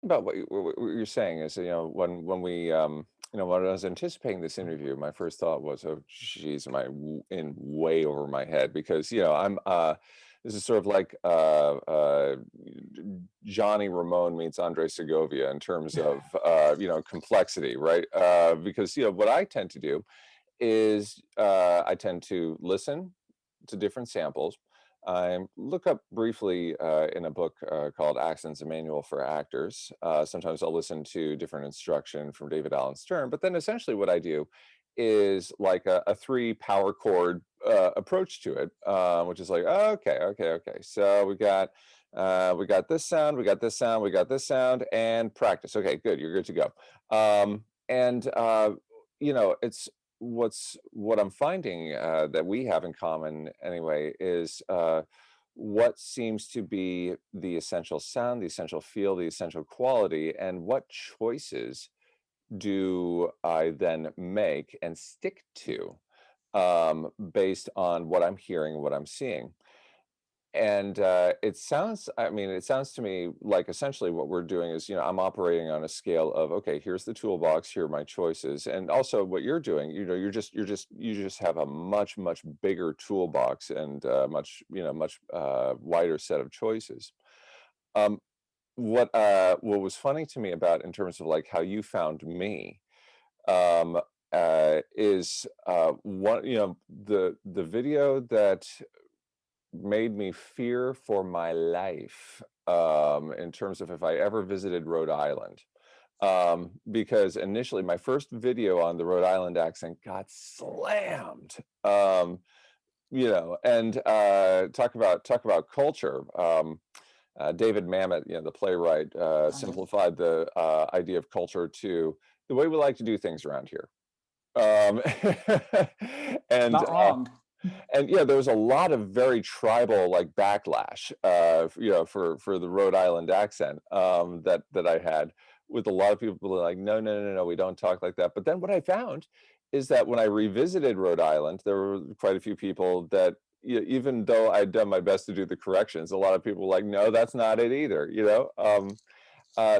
about what you're saying is, when we, when I was anticipating this interview, my first thought was, oh, geez, am I in way over my head? Because, this is sort of like Johnny Ramone meets Andre Segovia in terms of, complexity, right? Because, what I tend to do is I tend to listen to different samples. I look up briefly in a book called Accents, a Manual for Actors. Sometimes I'll listen to different instruction from David Allen Stern, but then essentially what I do is like a three power chord approach to it, which is like, oh, okay, okay, okay. So we got this sound, we got this sound, we got this sound, and practice. Okay, good, you're good to go. And it's what I'm finding that we have in common anyway is what seems to be the essential sound, the essential feel, the essential quality, and what choices do I then make and stick to based on what I'm hearing, what I'm seeing. And it sounds to me like essentially what we're doing is, I'm operating on a scale of, okay, here's the toolbox, here are my choices. And also what you're doing, you just have a much, much bigger toolbox and much wider set of choices. Um, what was funny to me about in terms of like how you found me, um, is one, the video that made me fear for my life in terms of if I ever visited Rhode Island. Because initially my first video on the Rhode Island accent got slammed. And talk about culture. David Mamet, the playwright, Right. simplified the idea of culture to the way we like to do things around here. Um, and Not wrong. yeah, there was a lot of very tribal like backlash, for the Rhode Island accent that I had with a lot of people like, no, no, no, no, we don't talk like that. But then what I found is that when I revisited Rhode Island, there were quite a few people that, even though I'd done my best to do the corrections, a lot of people were like, no, that's not it either.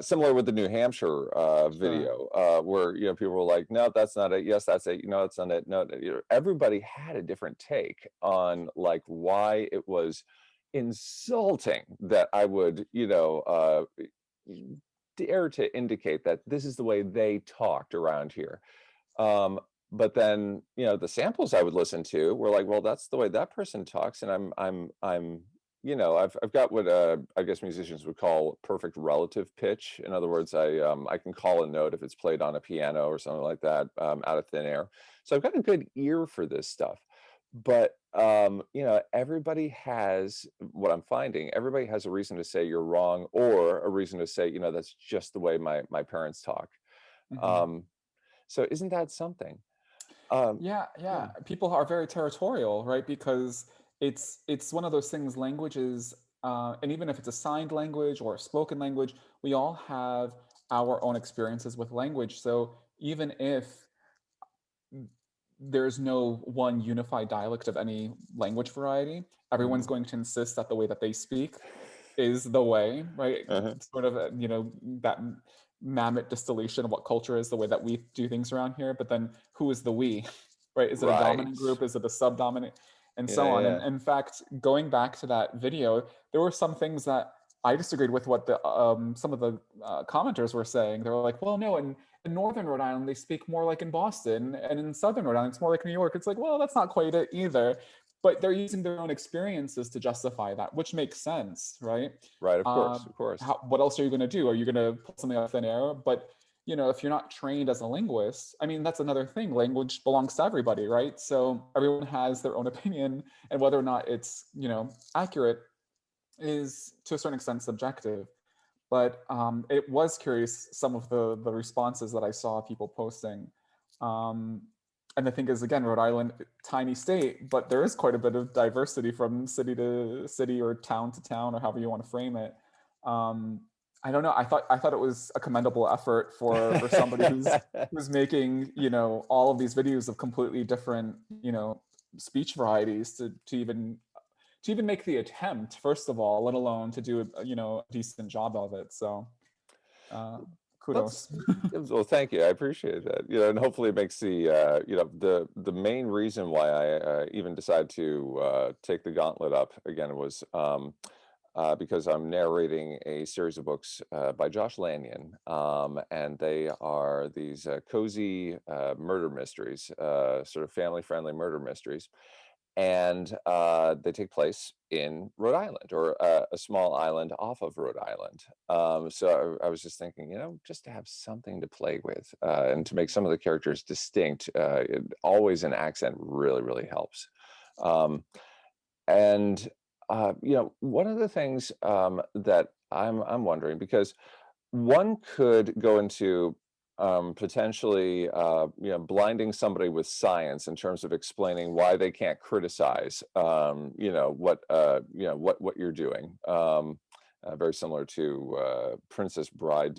Similar with the New Hampshire Sure. video, where people were like, "No, that's not it. Yes, that's it. No, that's not it. No." Everybody had a different take on like why it was insulting that I would, dare to indicate that this is the way they talked around here. Um, but then, the samples I would listen to were like, well, that's the way that person talks, and I've got what I guess musicians would call perfect relative pitch. In other words, I can call a note if it's played on a piano or something like that, out of thin air. So I've got a good ear for this stuff. But everybody has what I'm finding. Everybody has a reason to say you're wrong, or a reason to say, that's just the way my parents talk. Mhm. Um, so isn't that something? Um, Yeah, yeah. yeah. People are very territorial, right? Because it's one of those things. Languages, and even if it's a signed language or a spoken language, we all have our own experiences with language. So even if there's no one unified dialect of any language variety, everyone's Mhm. going to insist that the way that they speak is the way, right? Uh-huh. Sort of, that mammoth distillation of what culture is, the way that we do things around here. But then who is the we, right? Is it a Right. dominant group? Is it a subdominant? And Yeah, so on. And yeah. in fact, going back to that video, there were some things that I disagreed with what the some of the commenters were saying. They were like, well, no, in Northern Rhode Island, they speak more like in Boston, and in Southern Rhode Island, it's more like New York. It's like, well, that's not quite it either. But they're using their own experiences to justify that, which makes sense, right? Right, of course, of course. What else are you going to do? Are you going to pull something out of thin air? But if you're not trained as a linguist, I mean, that's another thing. Language belongs to everybody, right? So everyone has their own opinion, and whether or not it's accurate is to a certain extent subjective. But it was curious some of the responses that I saw people posting. Um, and the thing is, again, Rhode Island, tiny state, but there is quite a bit of diversity from city to city or town to town, or however you want to frame it. Um, I don't know. I thought it was a commendable effort for somebody who's making all of these videos of completely different speech varieties to even make the attempt, first of all, let alone to do a decent job of it. So Let's, Kudos. well, thank you. I appreciate that. And hopefully it makes the main reason why I even decided to take the gauntlet up again was because I'm narrating a series of books by Josh Lanyon, and they are these cozy murder mysteries, sort of family-friendly murder mysteries. And they take place in Rhode Island, or a small island off of Rhode Island. So I was just thinking, just to have something to play with and to make some of the characters distinct, always an accent really, really helps. Um, and one of the things that I'm wondering, because one could go into potentially blinding somebody with science in terms of explaining why they can't criticize what you're doing. Very similar to Princess Bride,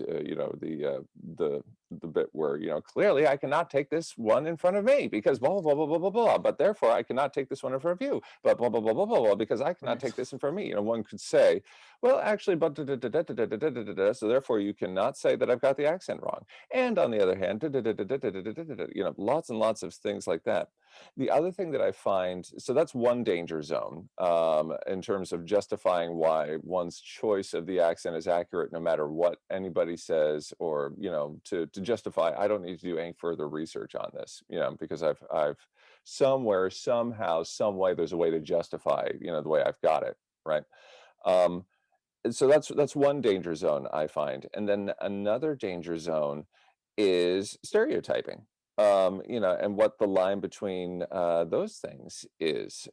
the bit where clearly I cannot take this one in front of me because blah blah blah blah blah blah, but therefore I cannot take this one in front of you, but blah blah blah blah blah, blah because I cannot Right. take this in front of me. One could say, well, actually, but so therefore you cannot say that I've got the accent wrong. And on the other hand, lots and lots of things like that. The other thing that I find, so that's one danger zone in terms of justifying why one's choice of the accent is accurate no matter what anybody says, or to justify I don't need to do any further research on this, because I've somewhere, somehow, some way, there's a way to justify the way I've got it, right? Um, so that's one danger zone I find. And then another danger zone is stereotyping, and what the line between those things is.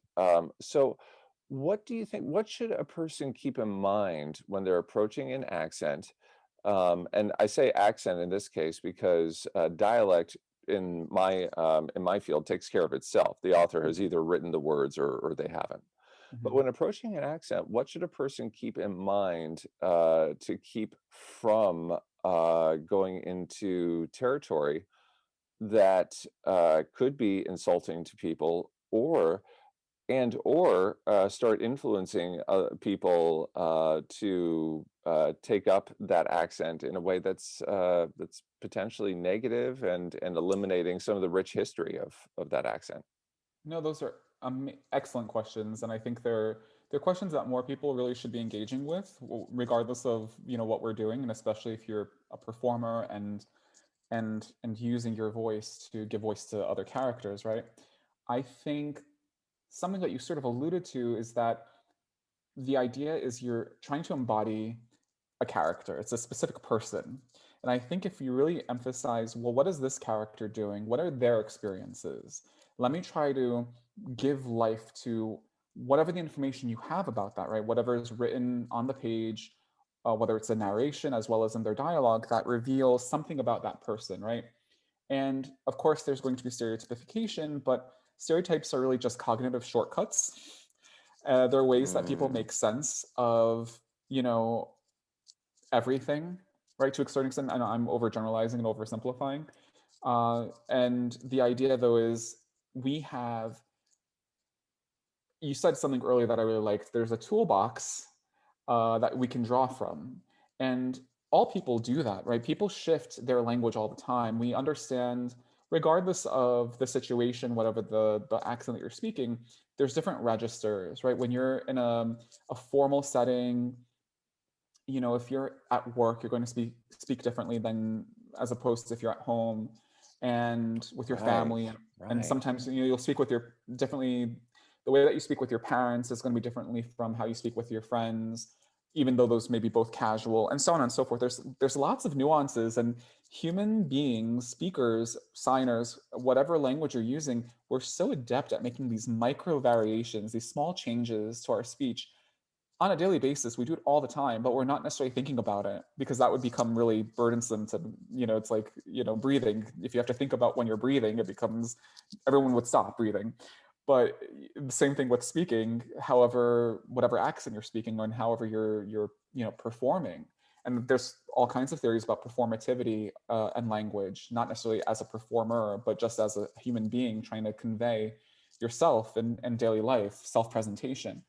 So what do you think, what should a person keep in mind when they're approaching an accent? And I say accent in this case because dialect in my field takes care of itself. The author has either written the words or they haven't. But Mhm. when approaching an accent, what should a person keep in mind to keep from going into territory that could be insulting to people, or start influencing people to take up that accent in a way that's potentially negative, and eliminating some of the rich history of that accent? No, those are excellent questions, and I think they're questions that more people really should be engaging with, regardless of what we're doing, and especially if you're a performer and using your voice to give voice to other characters, right? I think something that you sort of alluded to is that the idea is you're trying to embody a character. It's a specific person. And I think if you really emphasize, well, what is this character doing? What are their experiences? Let me try to give life to whatever the information you have about that, right? Whatever is written on the page, whether it's a narration as well as in their dialogue, that reveals something about that person, right? And of course, there's going to be stereotypification, but stereotypes are really just cognitive shortcuts. They're ways that people Mm, make sense of, you know, everything, right? To a certain extent, I know I'm overgeneralizing and oversimplifying. And the idea, though, is we have, you said something earlier that I really liked. There's a toolbox that we can draw from. And all people do that, right? People shift their language all the time. We understand, regardless of the situation, whatever the accent that you're speaking, there's different registers, right? When you're in a formal setting, if you're at work, you're going to speak differently than as opposed to if you're at home and with your right, family. And right. sometimes you'll speak with your differently. The way that you speak with your parents is going to be differently from how you speak with your friends, even though those may be both casual, and so on and so forth. There's lots of nuances, and human beings, speakers, signers, whatever language you're using, we're so adept at making these micro variations, these small changes to our speech on a daily basis. We do it all the time, but we're not necessarily thinking about it because that would become really burdensome to, it's like, breathing. If you have to think about when you're breathing, it becomes, everyone would stop breathing. But the same thing with speaking, however, whatever accent you're speaking on, however you're performing. And there's all kinds of theories about performativity and language, not necessarily as a performer, but just as a human being trying to convey yourself in daily life, self-presentation.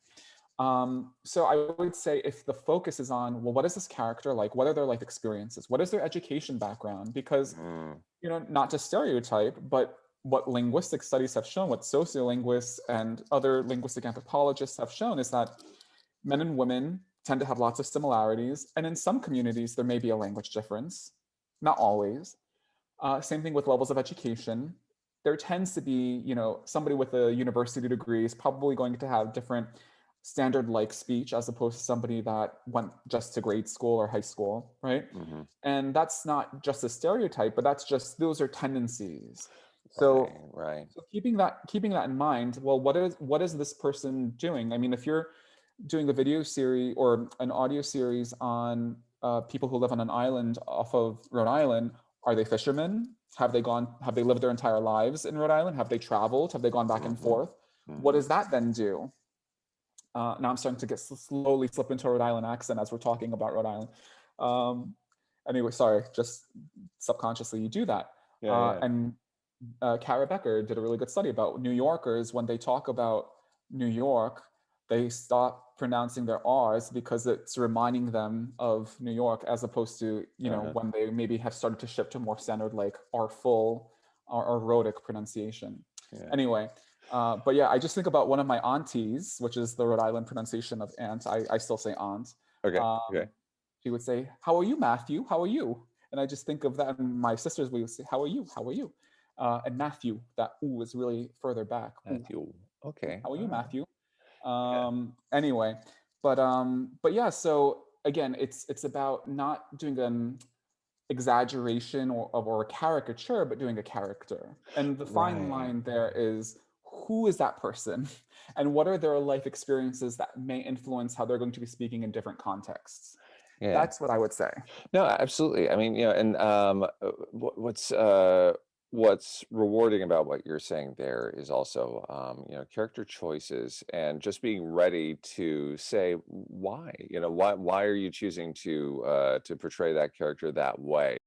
So I would say if the focus is on, well, what is this character like? What are their life experiences? What is their education background? Because, Mm, not to stereotype, but what linguistic studies have shown, what sociolinguists and other linguistic anthropologists have shown is that men and women tend to have lots of similarities. And in some communities, there may be a language difference, not always. Same thing with levels of education. There tends to be, somebody with a university degree is probably going to have different standard like speech as opposed to somebody that went just to grade school or high school, right? hmm. And that's not just a stereotype, but those are tendencies. Right, So right. so keeping that in mind, well, what is this person doing? I mean, if you're doing a video series or an audio series on people who live on an island off of Rhode Island, are they fishermen? Have they lived their entire lives in Rhode Island? Have they traveled? Have they gone back and Hmm. forth? What Hmm. does that then do? Now I'm starting to slowly slip into a Rhode Island accent as we're talking about Rhode Island. Um, anyway, sorry, just subconsciously you do that. Yeah, yeah. And Kara Becker did a really good study about New Yorkers. When they talk about New York, they stop pronouncing their R's because it's reminding them of New York, as opposed to, Uh-huh. when they maybe have started to shift to more standard like R full or rhotic pronunciation. Yeah. Anyway, but yeah, I just think about one of my aunties, which is the Rhode Island pronunciation of aunt. I still say aunt. Okay. Okay. Um, she would say, "How are you, Matthew? How are you?" And I just think of that. And my sisters would say, "How are you? How are you?" And Matthew, that ooh is really further back. Ooh, Matthew. Okay. how are you, All right. Matthew? Yeah. Anyway, but yeah. So again, it's about not doing an exaggeration or a caricature, but doing a character. And the fine Right. line there is, who is that person, and what are their life experiences that may influence how they're going to be speaking in different contexts. Yeah. That's what I would say. No, absolutely. I mean, and what's rewarding about what you're saying there is also, character choices and just being ready to say why. Why are you choosing to portray that character that way?